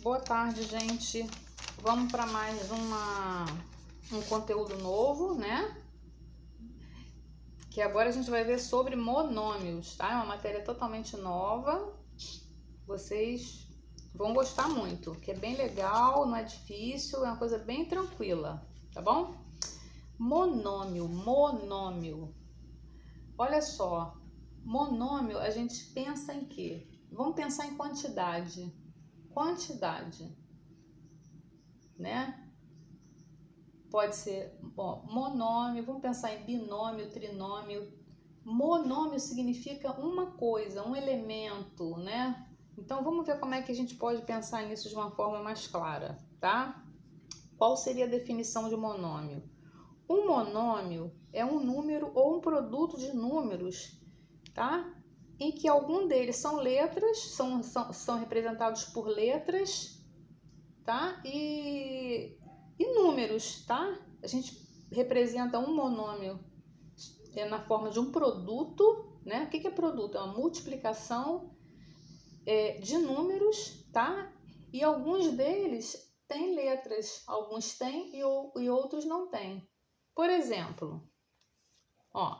Boa tarde, gente. Vamos para mais um conteúdo novo, né? Que agora a gente vai ver sobre monômios, tá? É uma matéria totalmente nova. Vocês vão gostar muito, que é bem legal, não é difícil, é uma coisa bem tranquila, tá bom? Monômio. Olha só, monômio a gente pensa em quê? Vamos pensar em quantidade, né? Pode ser, bom, monômio, vamos pensar em binômio, trinômio. Monômio significa uma coisa, um elemento, né? Então vamos ver como é que a gente pode pensar nisso de uma forma mais clara, tá? Qual seria a definição de monômio? Um monômio é um número ou um produto de números, tá? Em que algum deles são letras, são representados por letras, tá? E números, tá? A gente representa um monômio na forma de um produto, né? O que é produto? É uma multiplicação de números, tá? E alguns deles têm letras, alguns têm e outros não têm. Por exemplo, ó,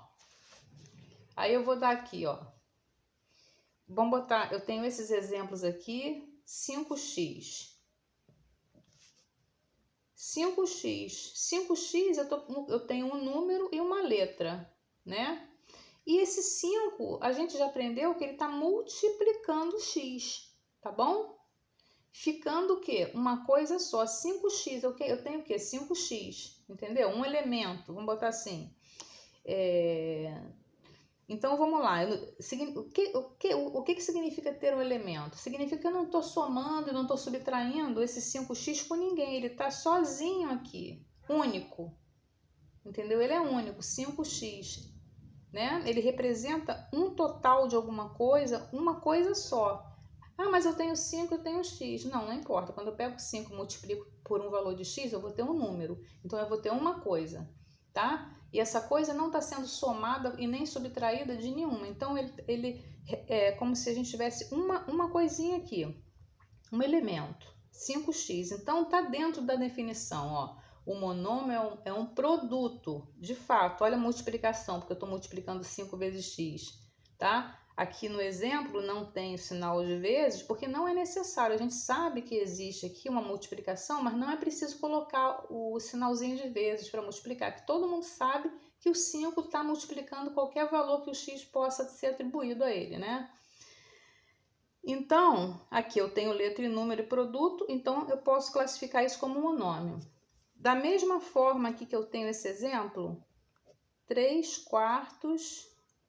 aí eu vou dar aqui, ó. Vamos botar, eu tenho esses exemplos aqui, 5x. 5x eu tenho um número e uma letra, né? E esse 5, a gente já aprendeu que ele está multiplicando x, tá bom? Ficando o quê? Uma coisa só, 5x, eu tenho o quê? 5x, entendeu? Um elemento, vamos botar assim. Então, vamos lá. O que significa ter um elemento? Significa que eu não estou somando e não estou subtraindo esse 5x com ninguém. Ele está sozinho aqui, único. Entendeu? Ele é único, 5x. Né? Ele representa um total de alguma coisa, uma coisa só. Ah, mas eu tenho 5, eu tenho x. Não importa. Quando eu pego 5 e multiplico por um valor de x, eu vou ter um número. Então, eu vou ter uma coisa, tá? E essa coisa não está sendo somada e nem subtraída de nenhuma. Então, ele é como se a gente tivesse uma coisinha aqui, um elemento, 5x. Então, está dentro da definição, ó. O monômio é um produto, de fato. Olha a multiplicação, porque eu estou multiplicando 5 vezes x, tá? Aqui no exemplo não tem o sinal de vezes, porque não é necessário. A gente sabe que existe aqui uma multiplicação, mas não é preciso colocar o sinalzinho de vezes para multiplicar, que todo mundo sabe que o 5 está multiplicando qualquer valor que o x possa ser atribuído a ele, né? Então, aqui eu tenho letra e número e produto, então eu posso classificar isso como monômio. Da mesma forma aqui que eu tenho esse exemplo, 3/4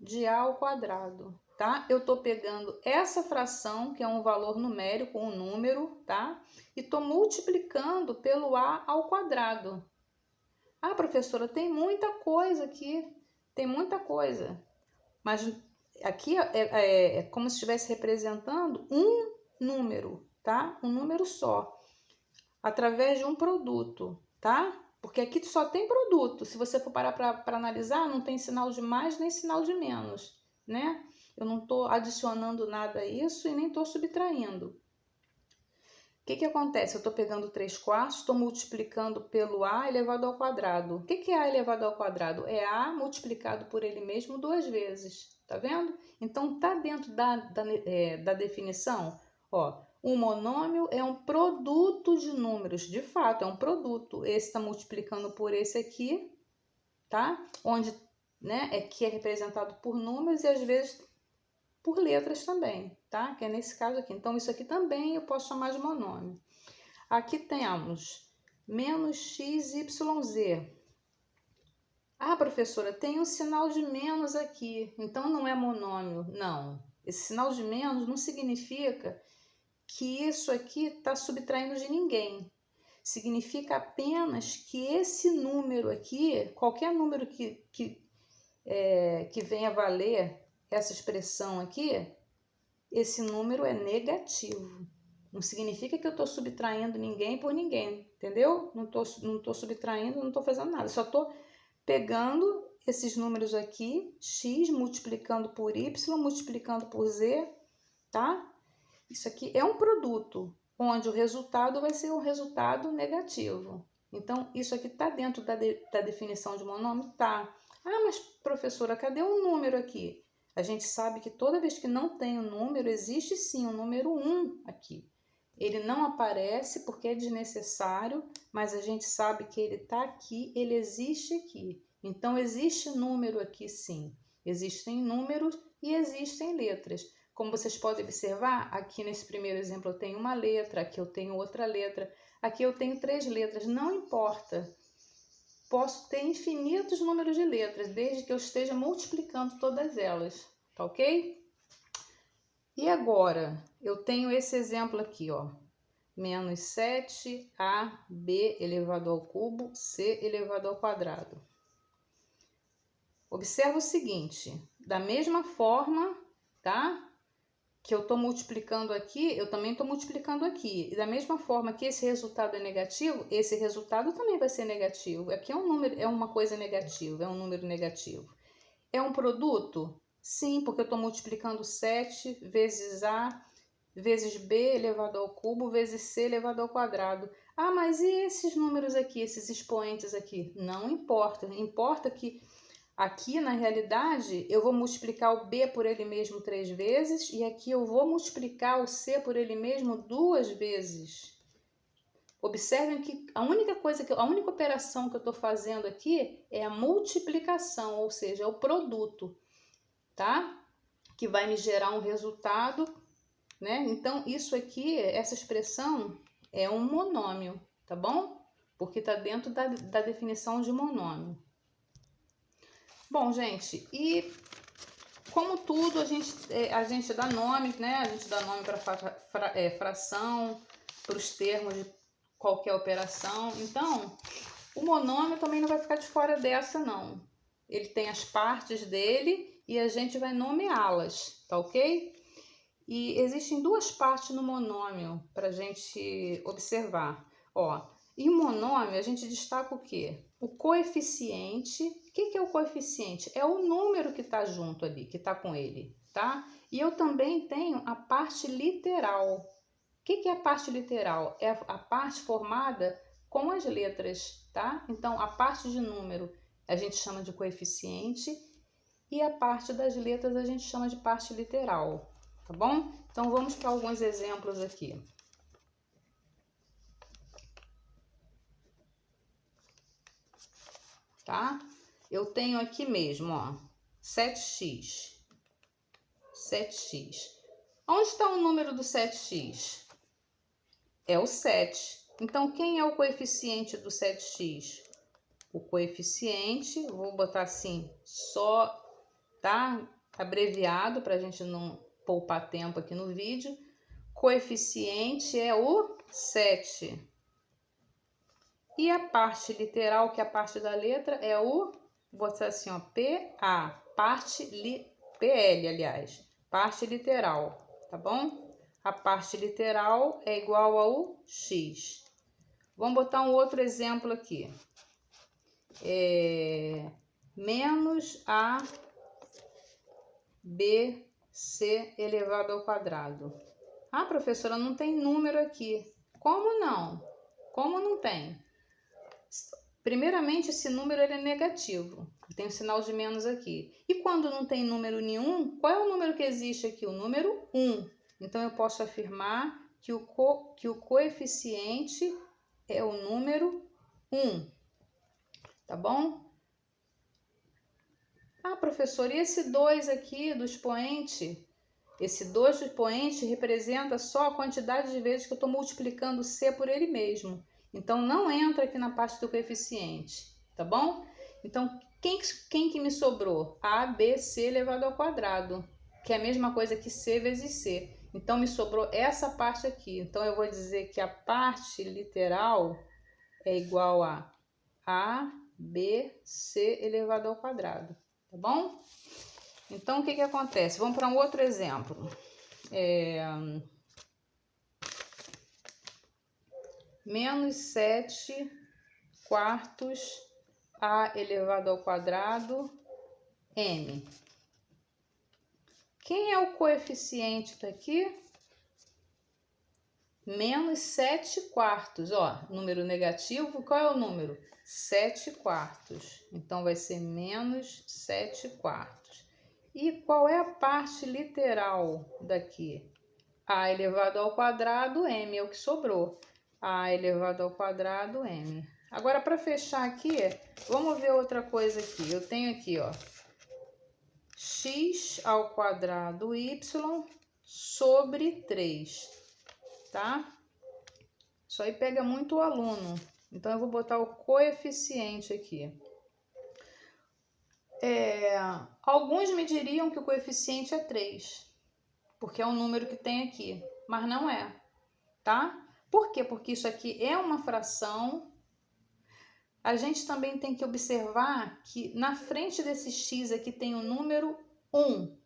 de a ao quadrado, tá? Eu tô pegando essa fração, que é um valor numérico, um número, tá? E tô multiplicando pelo a ao quadrado. Ah, professora, tem muita coisa aqui, tem muita coisa. Mas aqui é como se estivesse representando um número, tá? Um número só, através de um produto, tá? Porque aqui só tem produto. Se você for parar para analisar, não tem sinal de mais nem sinal de menos, né? Eu não estou adicionando nada a isso e nem estou subtraindo. O que acontece? Eu estou pegando 3/4, estou multiplicando pelo a elevado ao quadrado. O que é a elevado ao quadrado? É a multiplicado por ele mesmo 2 vezes, tá vendo? Então, tá dentro da definição, ó. Um monômio é um produto de números, de fato, é um produto. Esse está multiplicando por esse aqui, tá? Onde, né, que é representado por números e às vezes por letras também, tá? Que é nesse caso aqui. Então, isso aqui também eu posso chamar de monômio. Aqui temos menos xyz. Ah, professora, tem um sinal de menos aqui, então não é monômio. Não, esse sinal de menos não significa que isso aqui está subtraindo de ninguém. Significa apenas que esse número aqui, qualquer número que venha valer essa expressão aqui, esse número é negativo. Não significa que eu estou subtraindo ninguém por ninguém, entendeu? Não tô subtraindo, não estou fazendo nada. Só estou pegando esses números aqui, x multiplicando por y, multiplicando por z, tá? Isso aqui é um produto. onde o resultado vai ser um resultado negativo. Então, isso aqui está dentro da definição de monômio? Tá. Ah, mas professora, cadê o número aqui? A gente sabe que toda vez que não tem um número, existe sim um número 1 aqui. Ele não aparece porque é desnecessário, mas a gente sabe que ele está aqui, ele existe aqui. Então, existe número aqui sim. Existem números e existem letras. Como vocês podem observar, aqui nesse primeiro exemplo eu tenho uma letra, aqui eu tenho outra letra, aqui eu tenho 3 letras, não importa. Posso ter infinitos números de letras, desde que eu esteja multiplicando todas elas, tá ok? E agora, eu tenho esse exemplo aqui, ó. Menos 7ab elevado ao cubo, c elevado ao quadrado. Observa o seguinte, da mesma forma, tá? Que eu estou multiplicando aqui, eu também estou multiplicando aqui. E da mesma forma que esse resultado é negativo, esse resultado também vai ser negativo. Aqui é um número, é uma coisa negativa, é um número negativo. É um produto? Sim, porque eu estou multiplicando 7 vezes A vezes B elevado ao cubo vezes C elevado ao quadrado. Ah, mas e esses números aqui, esses expoentes aqui? Não importa. Importa que aqui, na realidade, eu vou multiplicar o B por ele mesmo 3 vezes e aqui eu vou multiplicar o C por ele mesmo 2 vezes. Observem que a única operação que eu estou fazendo aqui é a multiplicação, ou seja, é o produto, tá? Que vai me gerar um resultado, né? Então, isso aqui, essa expressão é um monômio, tá bom? Porque está dentro da definição de monômio. Bom, gente, e como tudo, a gente dá nome, né? A gente dá nome para fração, para os termos de qualquer operação. Então, o monômio também não vai ficar de fora dessa, não. Ele tem as partes dele e a gente vai nomeá-las, tá ok? E existem 2 partes no monômio para a gente observar. Ó, em monômio, a gente destaca o quê? O coeficiente. O que é o coeficiente? É o número que está junto ali, que está com ele, tá? E eu também tenho a parte literal. O que é a parte literal? É a parte formada com as letras, tá? Então, a parte de número a gente chama de coeficiente e a parte das letras a gente chama de parte literal, tá bom? Então, vamos para alguns exemplos aqui. Tá? Eu tenho aqui mesmo, ó, 7x. 7x. Onde está o número do 7x? É o 7. Então, quem é o coeficiente do 7x? O coeficiente, vou botar assim, só, tá? Abreviado, para a gente não poupar tempo aqui no vídeo. Coeficiente é o 7. E a parte literal, que é a parte da letra, é o, vou botar assim, ó, PA, PL, aliás, parte literal, tá bom? A parte literal é igual ao X. Vamos botar um outro exemplo aqui. Menos ABC elevado ao quadrado. Ah, professora, não tem número aqui. Como não? Como não tem? Primeiramente, esse número ele é negativo. Tem um sinal de menos aqui. E quando não tem número nenhum, qual é o número que existe aqui? O número 1. Então, eu posso afirmar que o coeficiente é o número 1. Tá bom? Ah, professor, e esse 2 aqui do expoente? Esse 2 do expoente representa só a quantidade de vezes que eu estou multiplicando C por ele mesmo. Então, não entra aqui na parte do coeficiente, tá bom? Então, quem que me sobrou? A, B, C elevado ao quadrado, que é a mesma coisa que C vezes C. Então, me sobrou essa parte aqui. Então, eu vou dizer que a parte literal é igual a, B, C elevado ao quadrado, tá bom? Então, o que acontece? Vamos para um outro exemplo. Menos 7 quartos A elevado ao quadrado M. Quem é o coeficiente daqui? menos 7/4. Ó, número negativo, qual é o número? 7/4. Então, vai ser menos 7/4. E qual é a parte literal daqui? A elevado ao quadrado, m é o que sobrou. A elevado ao quadrado, m. Agora, para fechar aqui, vamos ver outra coisa aqui. Eu tenho aqui, ó, x ao quadrado y sobre 3, tá? Isso aí pega muito o aluno. Então, eu vou botar o coeficiente aqui. Alguns me diriam que o coeficiente é 3, porque é o número que tem aqui, mas não é, tá? Por quê? Porque isso aqui é uma fração. A gente também tem que observar que na frente desse x aqui tem o número 1,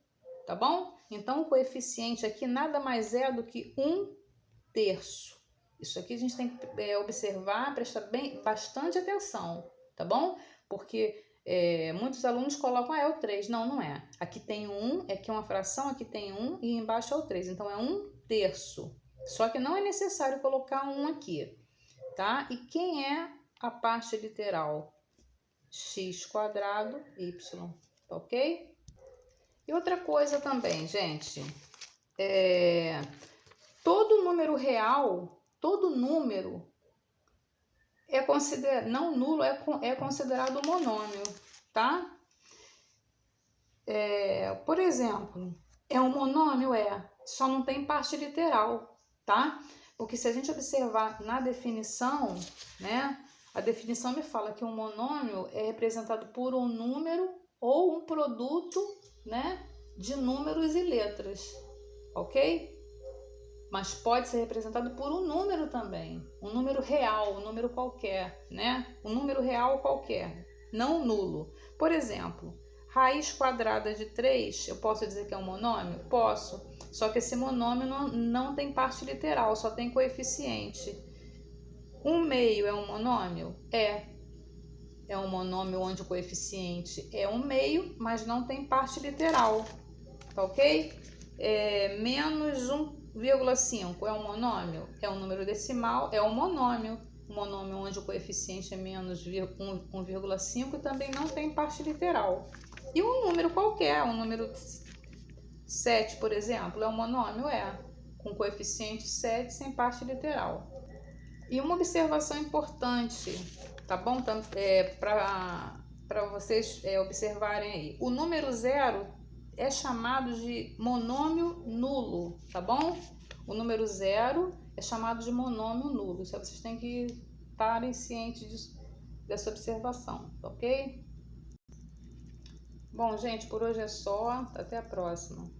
tá bom? Então, o coeficiente aqui nada mais é do que 1/3. Isso aqui a gente tem que observar, prestar bastante atenção, tá bom? Porque muitos alunos colocam, é o 3. Não, não é. Aqui tem 1, aqui é uma fração, aqui tem 1 e embaixo é o 3. Então, é 1/3. Só que não é necessário colocar 1 aqui, tá? E quem é a parte literal? X quadrado y, tá ok? E outra coisa também, gente, todo número real, todo número é considerado, não nulo, é considerado monômio, tá? Por exemplo, é um monômio? Só não tem parte literal, tá? Porque se a gente observar na definição, né? A definição me fala que um monômio é representado por um número ou um produto, né, de números e letras, ok? Mas pode ser representado por um número também, um número real, um número qualquer, né? Um número real qualquer, não nulo. Por exemplo, raiz quadrada de 3, eu posso dizer que é um monômio? Posso, só que esse monômio não tem parte literal, só tem coeficiente. 1/2 é um monômio? É um monômio onde o coeficiente é 1/2, mas não tem parte literal, tá ok? Menos 1,5 é um monômio? É um número decimal, é um monômio. Um monômio onde o coeficiente é menos 1,5 e também não tem parte literal. E um número qualquer, um número 7, por exemplo, é um monômio? Com coeficiente 7 sem parte literal. E uma observação importante, tá bom? Para vocês observarem aí. O número 0 é chamado de monômio nulo, tá bom? O número 0 é chamado de monômio nulo. Isso vocês têm que estarem cientes dessa observação, tá ok? Bom, gente, por hoje é só. Até a próxima.